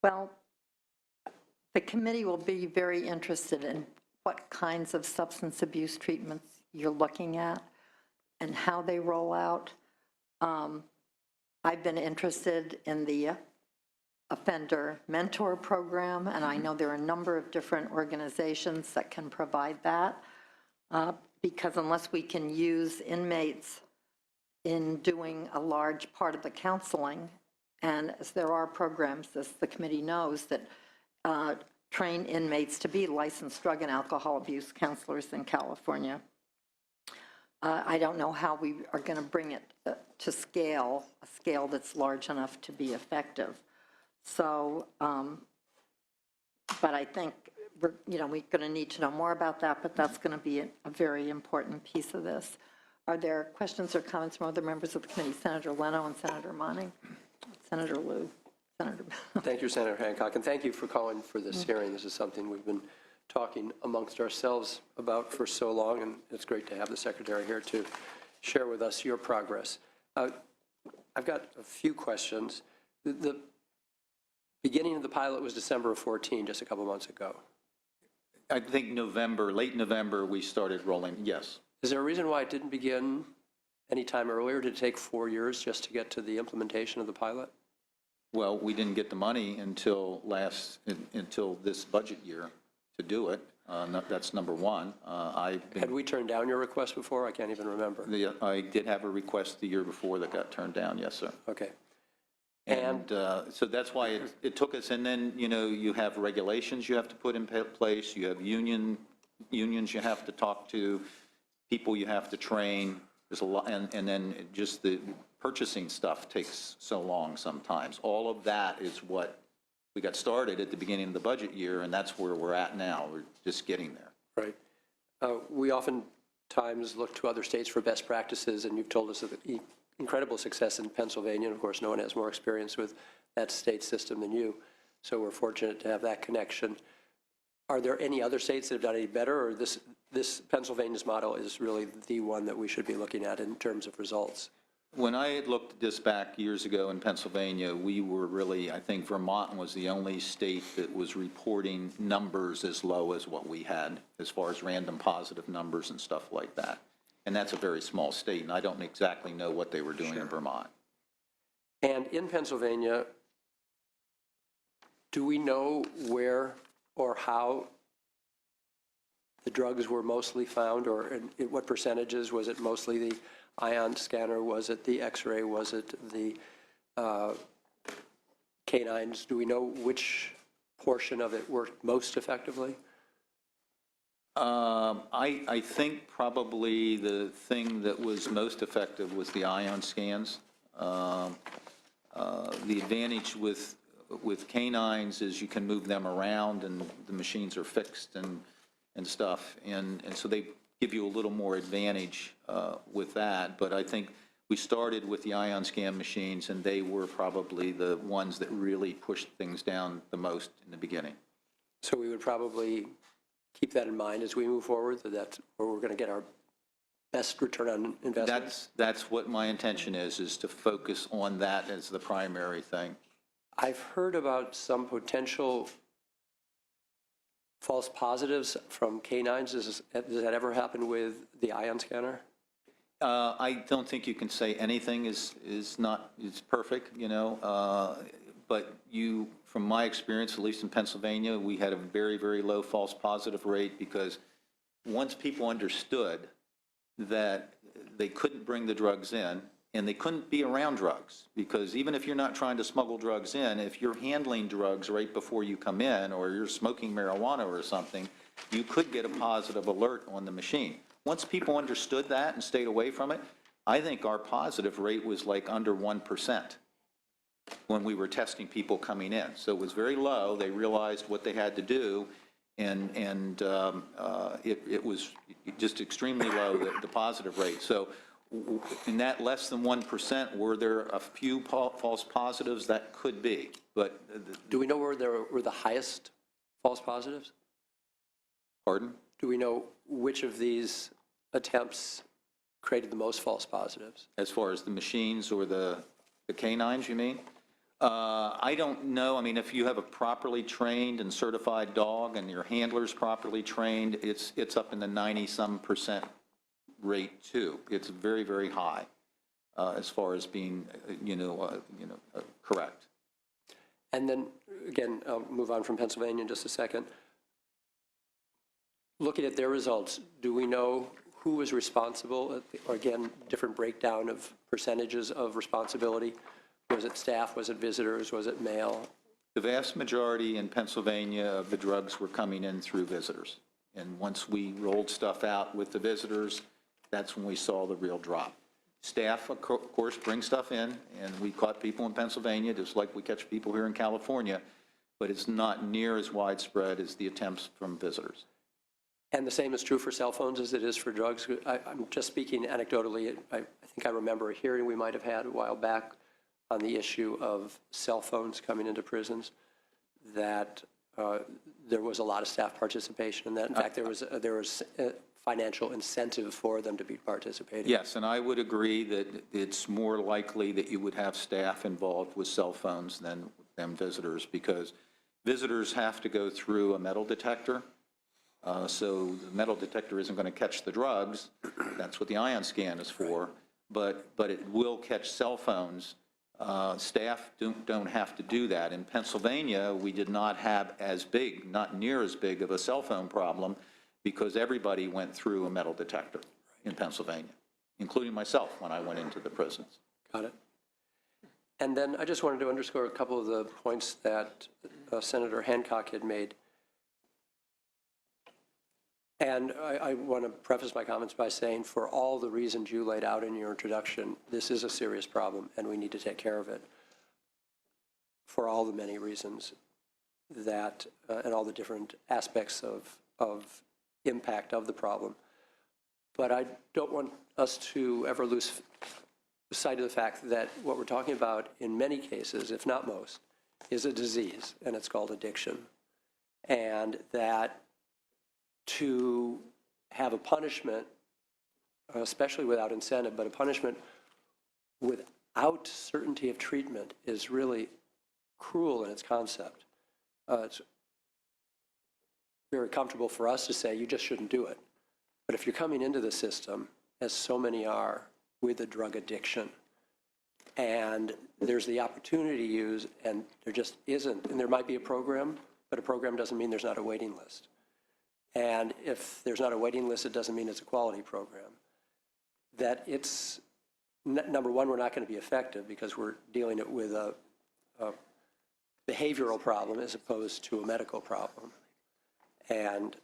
Well, the committee will be very interested in what kinds of substance abuse treatments you're looking at and how they roll out. I've been interested in the offender mentor program, and I know there are a number of different organizations that can provide that, because unless we can use inmates in doing a large part of the counseling, and as there are programs, as the committee knows, that train inmates to be licensed drug and alcohol abuse counselors in California. I don't know how we are going to bring it to scale, a scale that's large enough to be effective. So, but I think we're going to need to know more about that, but that's going to be a very important piece of this. Are there questions or comments from other members of the committee? Senator Leno and Senator Monning. Senator Liu. Senator. Thank you, Senator Hancock, and thank you for calling for this hearing. This is something we've been talking amongst ourselves about for so long, and it's great to have the Secretary here to share with us your progress. I've got a few questions. The beginning of the pilot was December of 14, just a couple months ago. I think November, late November, we started rolling, yes. Is there a reason why it didn't begin any time earlier? Did it take 4 years just to get to the implementation of the pilot? Well, we didn't get the money until this budget year to do it. That's number one. Had we turned down your request before? I can't even remember. I did have a request the year before that got turned down, yes, sir. Okay. And so that's why it took us, and then, you have regulations you have to put in place, you have unions you have to talk to, people you have to train, there's a lot, and then just the purchasing stuff takes so long sometimes. All of that is what we got started at the beginning of the budget year, and that's where we're at now. We're just getting there. Right. We oftentimes look to other states for best practices, and you've told us of the incredible success in Pennsylvania, and of course no one has more experience with that state system than you, so we're fortunate to have that connection. Are there any other states that have done any better, or this Pennsylvania's model is really the one that we should be looking at in terms of results? When I had looked at this back years ago in Pennsylvania, we were really, I think Vermont was the only state that was reporting numbers as low as what we had as far as random positive numbers and stuff like that. And that's a very small state, and I don't exactly know what they were doing in Vermont. And in Pennsylvania, do we know where or how the drugs were mostly found, or in what percentages? Was it mostly the ion scanner? Was it the x-ray? Was it the canines? Do we know which portion of it worked most effectively? I think probably the thing that was most effective was the ion scans. The advantage with canines is you can move them around, and the machines are fixed and stuff, and so they give you a little more advantage with that. But I think we started with the ion scan machines, and they were probably the ones that really pushed things down the most in the beginning. So we would probably keep that in mind as we move forward, that that's where we're going to get our best return on investment? That's what my intention is to focus on that as the primary thing. I've heard about some potential false positives from canines. Does that ever happen with the ion scanner? I don't think you can say anything is perfect, but from my experience, at least in Pennsylvania, we had a very, very low false positive rate, because once people understood that they couldn't bring the drugs in, and they couldn't be around drugs, because even if you're not trying to smuggle drugs in, if you're handling drugs right before you come in, or you're smoking marijuana or something, you could get a positive alert on the machine. Once people understood that and stayed away from it, I think our positive rate was like under 1% when we were testing people coming in. So it was very low. They realized what they had to do, and it was just extremely low, the positive rate. So in that less than 1%, were there a few false positives? That could be, but do we know where there were the highest false positives? Pardon? Do we know which of these attempts created the most false positives? As far as the machines or the canines, you mean? I don't know. I mean, if you have a properly trained and certified dog and your handler's properly trained, it's up in the 90-some% rate too. It's very, very high as far as being, correct. And then, again, I'll move on from Pennsylvania in just a second. Looking at their results, do we know who was responsible? Or again, different breakdown of percentages of responsibility. Was it staff? Was it visitors? Was it mail? The vast majority in Pennsylvania of the drugs were coming in through visitors. And once we rolled stuff out with the visitors, that's when we saw the real drop. Staff, of course, bring stuff in, and we caught people in Pennsylvania, just like we catch people here in California, but it's not near as widespread as the attempts from visitors. And the same is true for cell phones as it is for drugs? I'm just speaking anecdotally. I think I remember a hearing we might have had a while back on the issue of cell phones coming into prisons, that there was a lot of staff participation in that. In fact, there was a financial incentive for them to be participating. Yes, and I would agree that it's more likely that you would have staff involved with cell phones than visitors, because visitors have to go through a metal detector. So the metal detector isn't going to catch the drugs. That's what the ion scan is for. But it will catch cell phones. Staff don't have to do that. In Pennsylvania, we did not have not near as big of a cell phone problem, because everybody went through a metal detector in Pennsylvania, including myself when I went into the prisons. Got it. And then I just wanted to underscore a couple of the points that Senator Hancock had made. And I want to preface my comments by saying, for all the reasons you laid out in your introduction, this is a serious problem and we need to take care of it, for all the many reasons that, and all the different aspects of impact of the problem. But I don't want us to ever lose sight of the fact that what we're talking about in many cases, if not most, is a disease, and it's called addiction. And that to have a punishment, especially without incentive, but a punishment without certainty of treatment is really cruel in its concept. It's very comfortable for us to say, you just shouldn't do it. But if you're coming into the system, as so many are, with a drug addiction, and there's the opportunity to use, and there just isn't, and there might be a program, but a program doesn't mean there's not a waiting list. And if there's not a waiting list, it doesn't mean it's a quality program. That it's, number one, we're not going to be effective because we're dealing it with a behavioral problem as opposed to a medical problem. And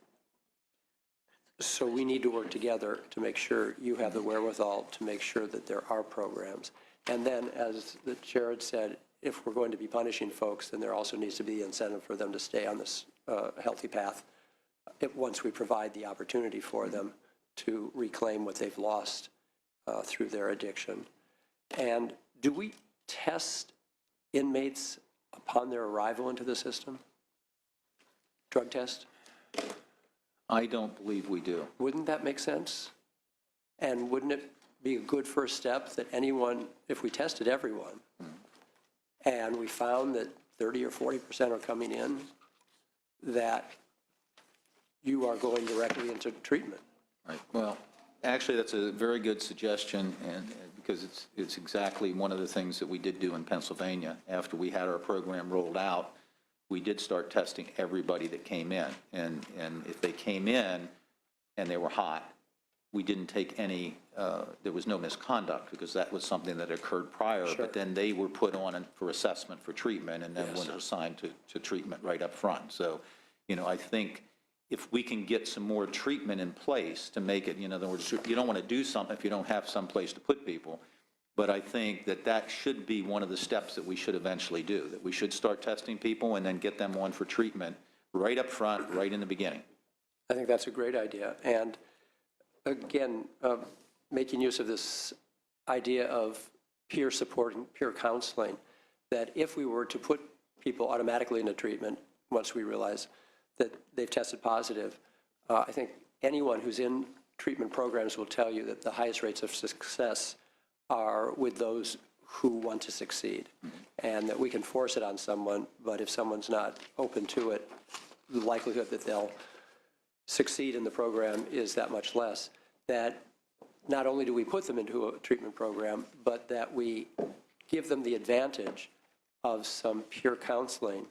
so we need to work together to make sure you have the wherewithal to make sure that there are programs. And then, as the chair had said, if we're going to be punishing folks, then there also needs to be incentive for them to stay on this healthy path once we provide the opportunity for them to reclaim what they've lost through their addiction. And do we test inmates upon their arrival into the system? Drug test? I don't believe we do. Wouldn't that make sense? And wouldn't it be a good first step that anyone, if we tested everyone, and we found that 30 or 40% are coming in, that you are going directly into treatment? Right. Well, actually, that's a very good suggestion, and because it's exactly one of the things that we did do in Pennsylvania. After we had our program rolled out, we did start testing everybody that came in. And if they came in and they were hot, we didn't take any, there was no misconduct, because that was something that occurred prior. Sure. But then they were put on for assessment for treatment, and then Yes. were assigned to treatment right up front. So, I think if we can get some more treatment in place to make it, in other words, you don't want to do something if you don't have some place to put people. But I think that should be one of the steps that we should eventually do, that we should start testing people and then get them on for treatment right up front, right in the beginning. I think that's a great idea. And again, making use of this idea of peer support and peer counseling, that if we were to put people automatically into treatment once we realize that they've tested positive, I think anyone who's in treatment programs will tell you that the highest rates of success are with those who want to succeed, and that we can force it on someone, but if someone's not open to it, the likelihood that they'll succeed in the program is that much less. That not only do we put them into a treatment program, but that we give them the advantage of some peer counseling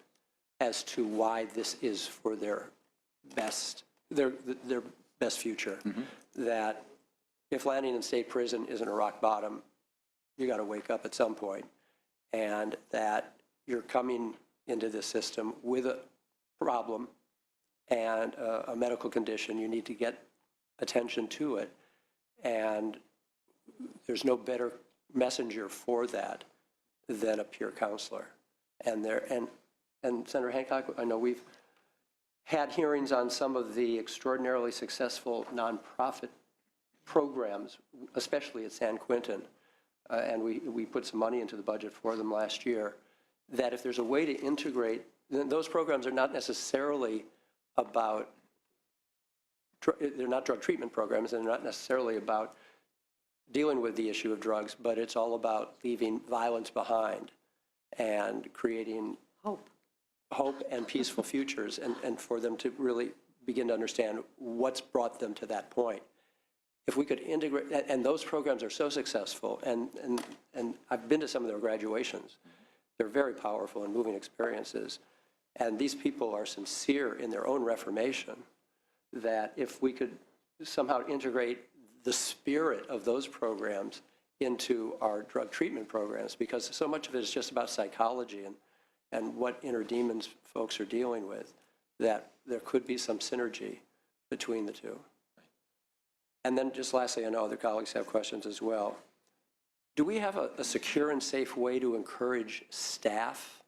as to why this is for their best future. That if landing in state prison isn't a rock bottom, you got to wake up at some point, and that you're coming into this system with a problem and a medical condition. You need to get attention to it, and there's no better messenger for that than a peer counselor. And Senator Hancock, I know we've had hearings on some of the extraordinarily successful nonprofit programs, especially at San Quentin, and we put some money into the budget for them last year, that if there's a way to integrate, those programs are not necessarily about, they're not drug treatment programs, and they're not necessarily about dealing with the issue of drugs, but it's all about leaving violence behind and creating hope and peaceful futures, and for them to really begin to understand what's brought them to that point. If we could integrate, and those programs are so successful, and I've been to some of their graduations. They're very powerful and moving experiences, and these people are sincere in their own reformation, that if we could somehow integrate the spirit of those programs into our drug treatment programs, because so much of it is just about psychology and what inner demons folks are dealing with, that there could be some synergy between the two. And then just lastly, I know other colleagues have questions as well. Do we have a secure and safe way to encourage staff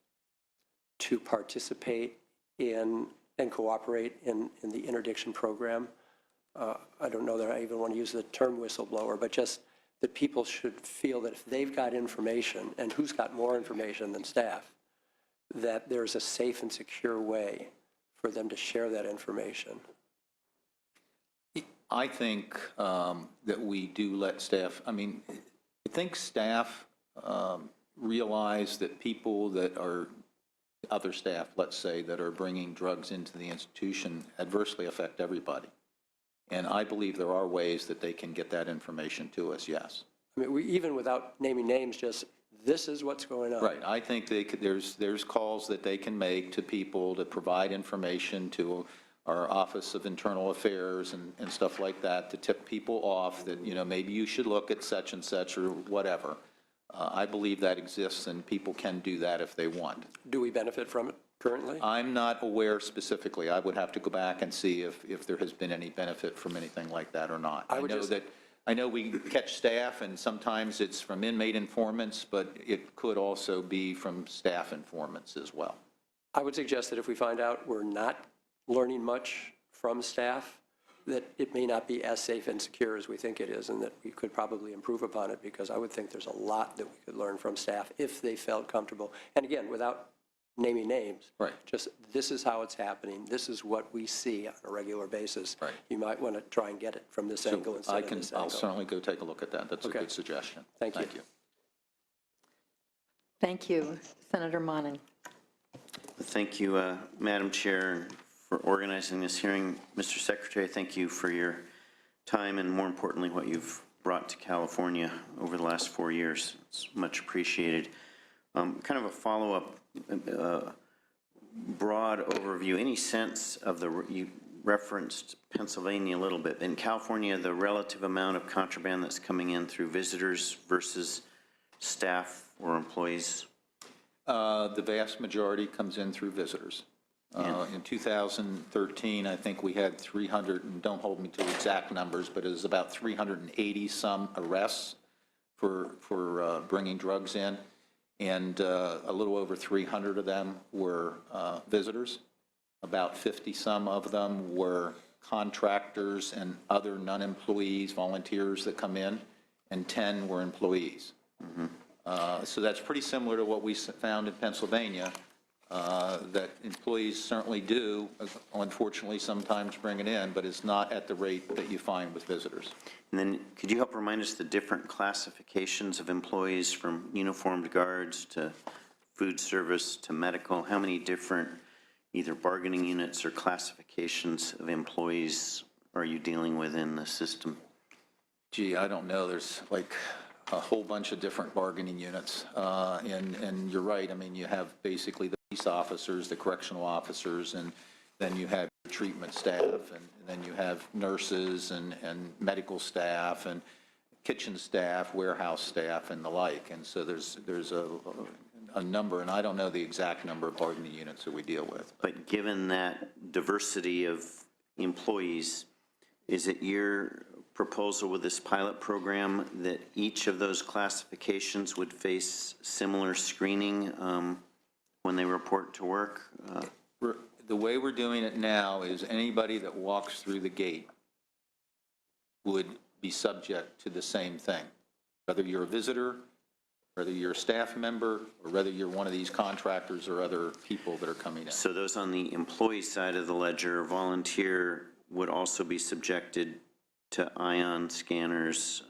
to participate in and cooperate in the interdiction program? I don't know that I even want to use the term whistleblower, but just that people should feel that if they've got information, and who's got more information than staff, that there's a safe and secure way for them to share that information. I think that we do let staff, I mean, I think staff realize that people that are, other staff, let's say, that are bringing drugs into the institution adversely affect everybody. And I believe there are ways that they can get that information to us, yes. I mean, even without naming names, just this is what's going on. Right. I think they could, there's calls that they can make to people to provide information to our Office of Internal Affairs and stuff like that, to tip people off that, you know, maybe you should look at such and such or whatever. I believe that exists, and people can do that if they want. Do we benefit from it currently? I'm not aware specifically. I would have to go back and see if there has been any benefit from anything like that or not. I know we catch staff, and sometimes it's from inmate informants, but it could also be from staff informants as well. I would suggest that if we find out we're not learning much from staff, that it may not be as safe and secure as we think it is, and that we could probably improve upon it, because I would think there's a lot that we could learn from staff if they felt comfortable. And again, without naming names, right? Just this is how it's happening. This is what we see on a regular basis. Right. You might want to try and get it from this angle instead of this angle. I'll certainly go take a look at that. That's Okay. a good suggestion. Thank you. Thank you. Senator Monning. Thank you, Madam Chair, for organizing this hearing. Mr. Secretary, thank you for your time and, more importantly, what you've brought to California over the last 4 years. It's much appreciated. Kind of a follow-up, broad overview. Any sense of you referenced Pennsylvania a little bit. In California, the relative amount of contraband that's coming in through visitors versus staff or employees? The vast majority comes in through visitors. In 2013, I think we had 300, and don't hold me to exact numbers, but it was about 380 some arrests for bringing drugs in, and a little over 300 of them were visitors. About 50 some of them were contractors and other non-employees, volunteers that come in, and 10 were employees. So that's pretty similar to what we found in Pennsylvania. that employees certainly do, unfortunately, sometimes bring it in, but it's not at the rate that you find with visitors. And then could you help remind us the different classifications of employees from uniformed guards to food service to medical? How many different either bargaining units or classifications of employees are you dealing with in the system? Gee, I don't know. There's like a whole bunch of different bargaining units. And you're right. I mean, you have basically the police officers, the correctional officers, and then you have treatment staff, and then you have nurses and medical staff and kitchen staff, warehouse staff, and the like. And so there's a number, and I don't know the exact number of bargaining units that we deal with. But given that diversity of employees, is it your proposal with this pilot program that each of those classifications would face similar screening when they report to work? The way we're doing it now is anybody that walks through the gate would be subject to the same thing, whether you're a visitor, whether you're a staff member, or whether you're one of these contractors or other people that are coming in. So those on the employee side of the ledger, volunteer, would also be subjected to ion scanners,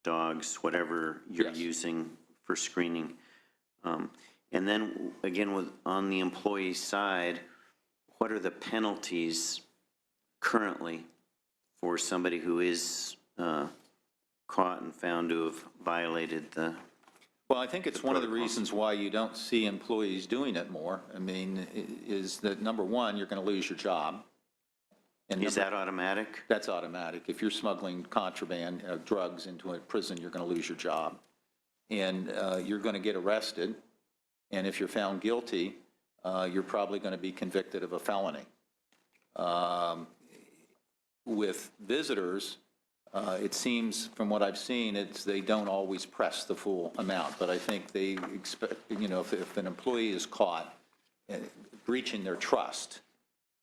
dogs, whatever you're Yes. using for screening. And then again, on the employee side, what are the penalties currently for somebody who is caught and found to have violated the? Well, I think it's one of the reasons why you don't see employees doing it more. I mean, is that number one, you're going to lose your job. And Is that automatic? That's automatic. If you're smuggling contraband, drugs into a prison, you're going to lose your job. And you're going to get arrested. And if you're found guilty, you're probably going to be convicted of a felony. With visitors, it seems, from what I've seen, they don't always press the full amount. But I think they expect, if an employee is caught breaching their trust,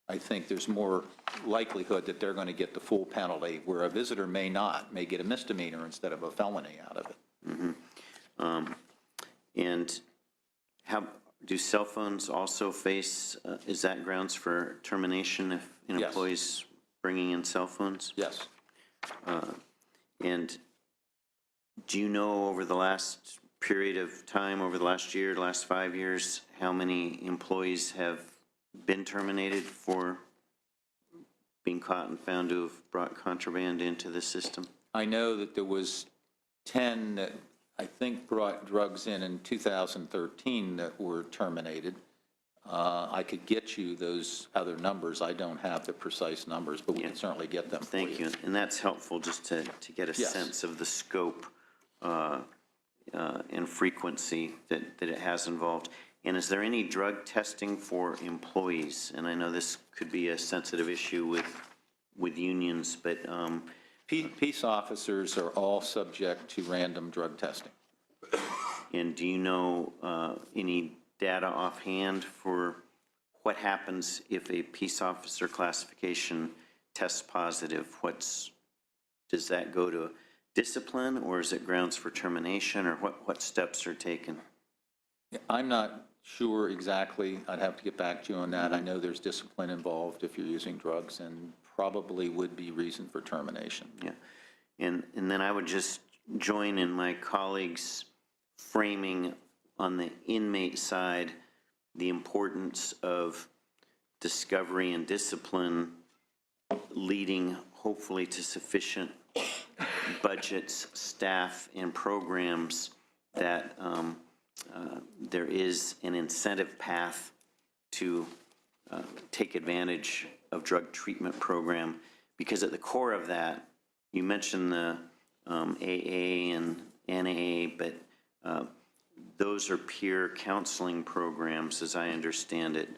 I think there's more likelihood that they're going to get the full penalty, where a visitor may not, may get a misdemeanor instead of a felony out of it. Mm-hmm. And how do cell phones also face, is that grounds for termination if an Yes. employee's bringing in cell phones? Yes. And do you know over the last period of time, over the last year, last 5 years, how many employees have been terminated for being caught and found to have brought contraband into the system? I know that there was 10 that I think brought drugs in 2013 that were terminated. I could get you those other numbers. I don't have the precise numbers, but we can certainly get them for Thank you. And that's helpful just to get a Yes. sense of the scope and frequency that it has involved. And is there any drug testing for employees? And I know this could be a sensitive issue with unions, but Peace officers are all subject to random drug testing. and do you know any data offhand for what happens if a peace officer classification tests positive? Does that go to discipline, or is it grounds for termination, or what steps are taken? I'm not sure exactly. I'd have to get back to you on that. I know there's discipline involved if you're using drugs, and probably would be reason for termination. Yeah, and then I would just join in my colleagues' framing on the inmate side, the importance of discovery and discipline leading hopefully to sufficient budgets, staff, and programs that there is an incentive path to take advantage of drug treatment program, because at the core of that, you mentioned the AA and NAA, but those are peer counseling programs, as I understand it.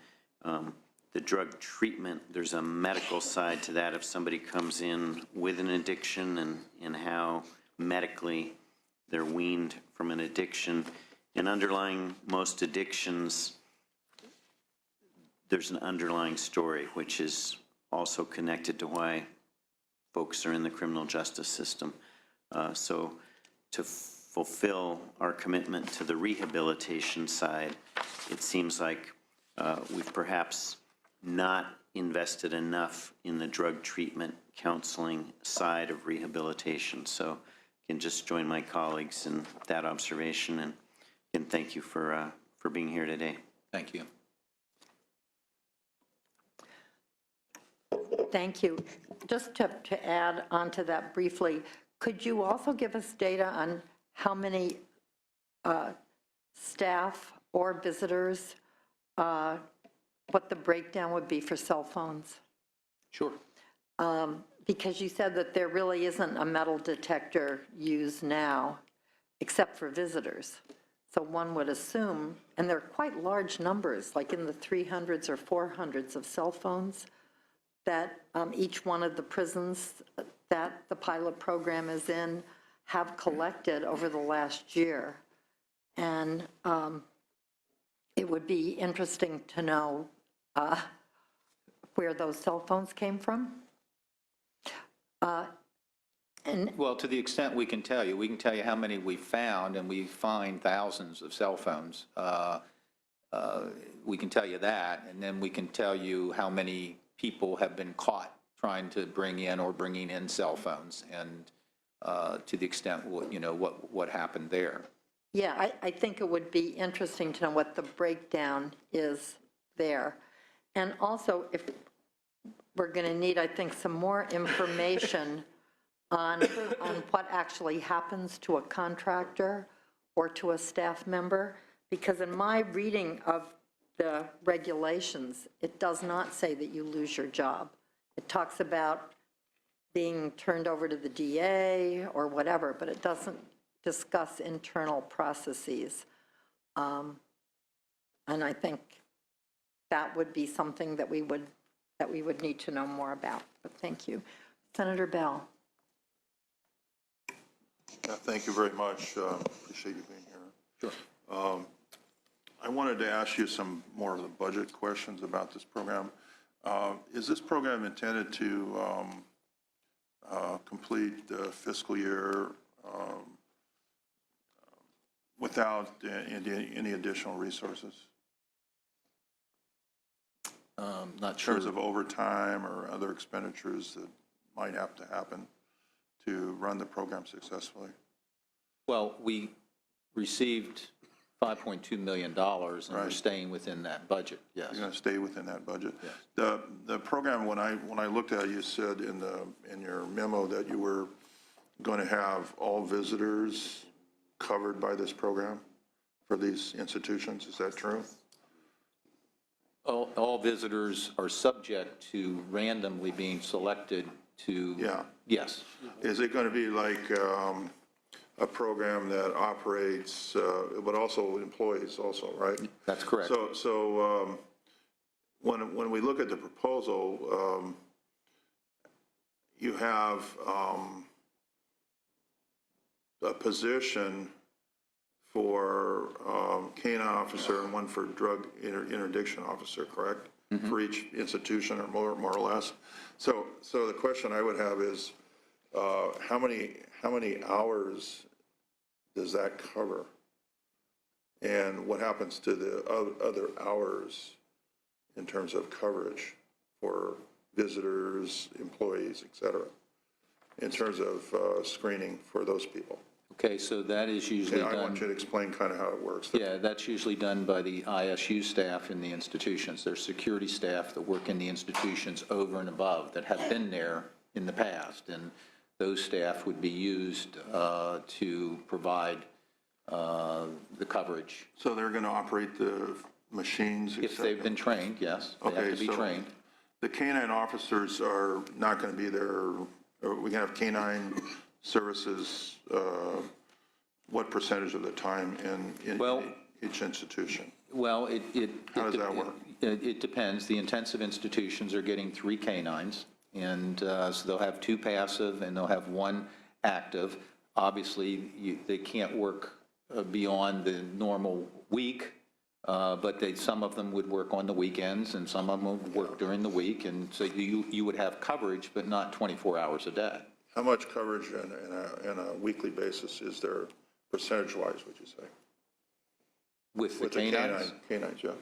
The drug treatment, there's a medical side to that if somebody comes in with an addiction and how medically they're weaned from an addiction. And underlying most addictions, there's an underlying story, which is also connected to why folks are in the criminal justice system. So to fulfill our commitment to the rehabilitation side, it seems like we've perhaps not invested enough in the drug treatment counseling side of rehabilitation. So I can just join my colleagues in that observation, and thank you for being here today. Thank you. Thank you. Just to add on to that briefly, could you also give us data on how many staff or visitors, what the breakdown would be for cell phones? Sure. Because you said that there really isn't a metal detector used now, except for visitors. So one would assume, and they're quite large numbers, like in the 300s or 400s of cell phones, that each one of the prisons that the pilot program is in have collected over the last year. And it would be interesting to know where those cell phones came from. Well, to the extent we can tell you how many we found, and we find thousands of cell phones. We can tell you that, and then we can tell you how many people have been caught trying to bring in or bringing in cell phones, and to the extent what happened there. Yeah, I think it would be interesting to know what the breakdown is there. And also, if we're going to need, I think, some more information on what actually happens to a contractor or to a staff member, because in my reading of the regulations, it does not say that you lose your job. It talks about being turned over to the DA or whatever, but it doesn't discuss internal processes. And I think that would be something that we would need to know more about. But thank you. Senator Bell. Thank you very much. Appreciate you being here. Sure. I wanted to ask you some more of the budget questions about this program. Is this program intended to complete the fiscal year without any additional resources? Not In sure. terms of overtime or other expenditures that might have to happen to run the program successfully? Well, we received $5.2 million, and we're Right. staying within that budget, yes. You're going to stay within that budget? Yes. The program, when I looked at it, you said in your memo that you were going to have all visitors covered by this program for these institutions. Is that true? All visitors are subject to randomly being selected to. Yeah. Yes. Is it going to be like a program that operates, but also employees also, right? That's correct. So when we look at the proposal, you have a position for canine officer and one for drug interdiction officer, correct? Mm-hmm. For each institution, or more or less. So the question I would have is, how many hours does that cover? And what happens to the other hours in terms of coverage for visitors, employees, et cetera, in terms of screening for those people? Okay, so that is usually I done. want you to explain kind of how it works. Yeah, that's usually done by the ISU staff in the institutions. There's security staff that work in the institutions over and above that have been there in the past, and those staff would be used to provide the coverage. So they're going to operate the machines, et If they've cetera? been trained, yes, they have Okay, to be so trained. the canine officers are not going to be there, or we can have canine services, what percentage of the time in Well- each institution? Well, How does that work? It depends. The intensive institutions are getting 3 canines, and so they'll have 2 passive and they'll have 1 active. Obviously, they can't work beyond the normal week, but some of them would work on the weekends and some of them would work during the week, and so you would have coverage, but not 24 hours a day. How much coverage in a weekly basis is there, percentage-wise, would you say? With the With the canines? canines, yeah.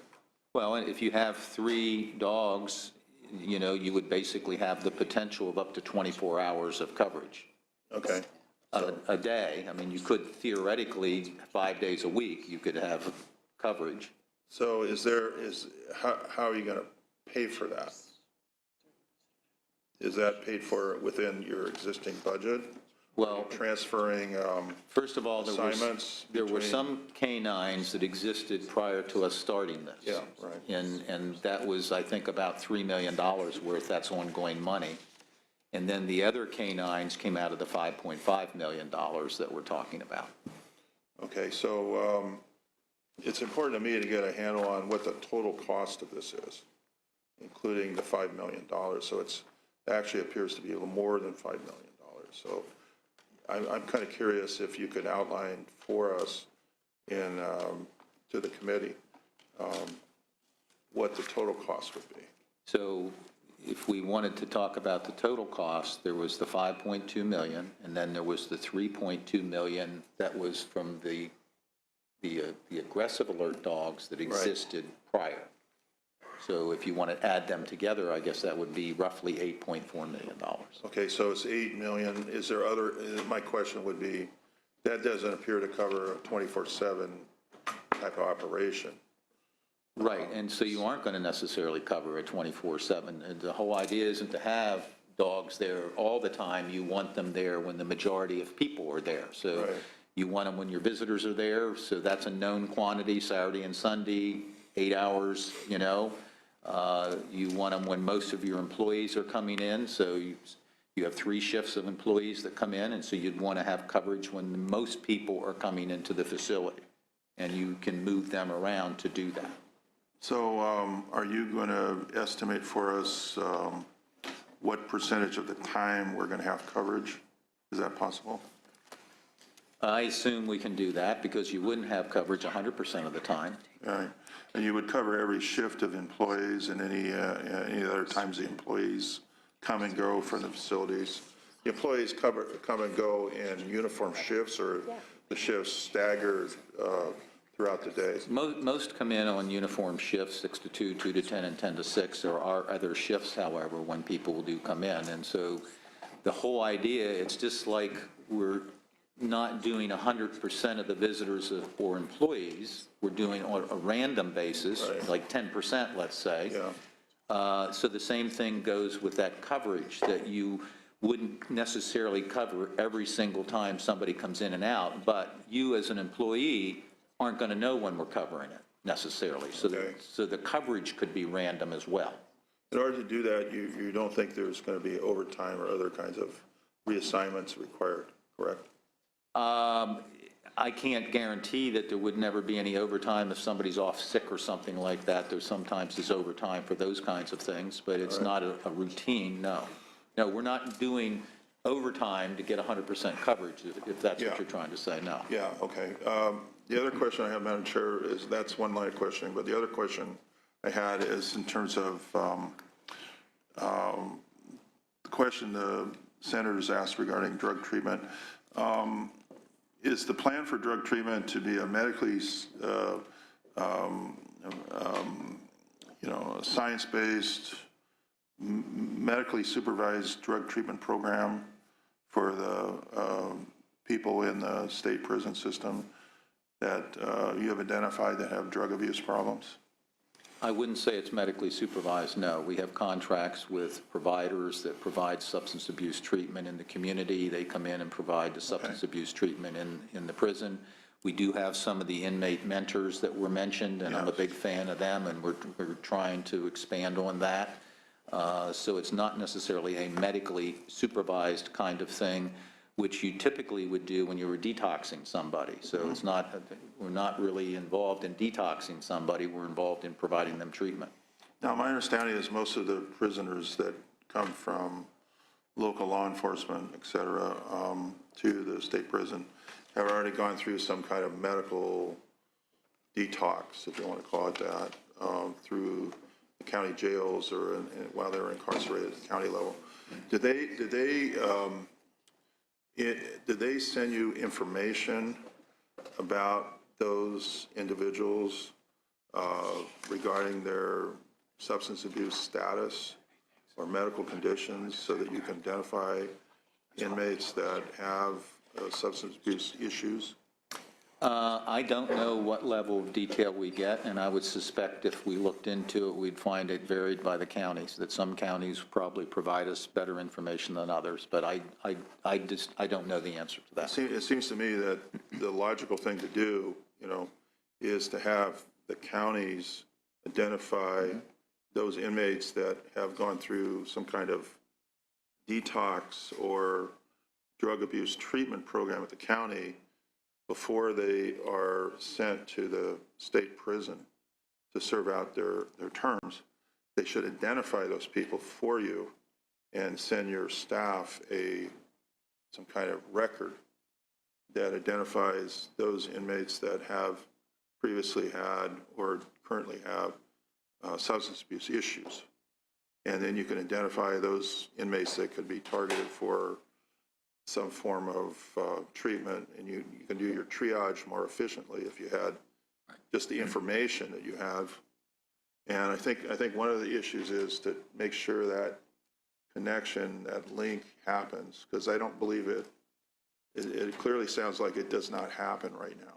Well, and if you have 3 dogs, you know, you would basically have the potential of up to 24 hours of coverage Okay. a day. I mean, you could theoretically, 5 days a week, you could have coverage. So how are you going to pay for that? Is that paid for within your existing budget? Well, Transferring first of all, assignments there were between- some canines that existed prior to us starting this. Yeah, right. And that was, I think, about $3 million worth, that's ongoing money. And then the other canines came out of the $5.5 million that we're talking about. Okay, so it's important to me to get a handle on what the total cost of this is, including the $5 million. So it actually appears to be a little more than $5 million. So I'm kind of curious if you could outline for us to the committee what the total cost would be. So if we wanted to talk about the total cost, there was the 5.2 million, and then there was the 3.2 million that was from the aggressive alert dogs that existed prior. So if you want to add them together, I guess that would be roughly $8.4 million. Okay, so it's 8 million. Is there other, my question would be, that doesn't appear to cover a 24/7 type of operation. Right, and so you aren't going to necessarily cover a 24/7. And the whole idea isn't to have dogs there all the time. You want them there when the majority of people are there. So Right. you want them when your visitors are there, so that's a known quantity, Saturday and Sunday, 8 hours, you know. You want them when most of your employees are coming in, so you have 3 shifts of employees that come in, and so you'd want to have coverage when most people are coming into the facility, and you can move them around to do that. So are you going to estimate for us what percentage of the time we're going to have coverage? Is that possible? I assume we can do that because you wouldn't have coverage 100% of the time. All right. And you would cover every shift of employees and any other times the employees come and go from the facilities? The employees come and go in uniform shifts, or the shifts stagger throughout the day? Most come in on uniform shifts, 6 to 2, 2 to 10, and 10 to 6. There are other shifts, however, when people do come in. And so the whole idea, it's just like we're not doing 100% of the visitors or employees. We're doing on a random basis, Right. like 10%, let's say. Yeah. So the same thing goes with that coverage, that you wouldn't necessarily cover every single time somebody comes in and out, but you as an employee aren't going to know when we're covering it necessarily. So, Okay. so the coverage could be random as well. In order to do that, you don't think there's going to be overtime or other kinds of reassignments required, correct? I can't guarantee that there would never be any overtime if somebody's off sick or something like that. There sometimes is overtime for those kinds of things, but it's not a routine, no. No, we're not doing overtime to get 100% coverage, if that's Yeah. what you're trying to say, no. Yeah, okay. The other question I have, Madam Chair, is that's one line of questioning, but the other question I had is in terms of the question the senators asked regarding drug treatment. Is the plan for drug treatment to be a medically, science-based, medically supervised drug treatment program for the people in the state prison system that you have identified that have drug abuse problems? I wouldn't say it's medically supervised, no. We have contracts with providers that provide substance abuse treatment in the community. They come in and provide the substance abuse treatment in the prison. We do have some of the inmate mentors that were mentioned, and I'm a big fan of them, and we're trying to expand on that. So it's not necessarily a medically supervised kind of thing, which you typically would do when you were detoxing somebody. So it's not, we're not really involved in detoxing somebody, we're involved in providing them treatment. Now, my understanding is most of the prisoners that come from local law enforcement, et cetera, to the state prison have already gone through some kind of medical detox, if you want to call it that, through the county jails or while they were incarcerated at the county level. Did they send you information about those individuals regarding their substance abuse status or medical conditions so that you can identify inmates that have substance abuse issues? I don't know what level of detail we get, and I would suspect if we looked into it, we'd find it varied by the counties, that some counties probably provide us better information than others, but I don't know the answer to that. It seems to me that the logical thing to do, is to have the counties identify those inmates that have gone through some kind of detox or drug abuse treatment program at the county before they are sent to the state prison to serve out their terms. They should identify those people for you and send your staff some kind of record that identifies those inmates that have previously had or currently have substance abuse issues. And then you can identify those inmates that could be targeted for some form of treatment, and you can do your triage more efficiently if you had just the information that you have. And I think one of the issues is to make sure that connection, that link happens, because I don't believe it clearly sounds like it does not happen right now.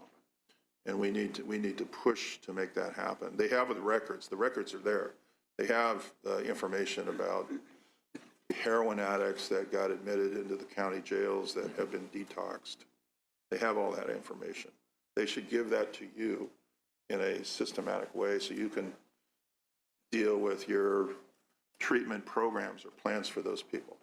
And we need to push to make that happen. They have the records. The records are there. They have information about heroin addicts that got admitted into the county jails that have been detoxed. They have all that information. They should give that to you in a systematic way so you can deal with your treatment programs or plans for those people.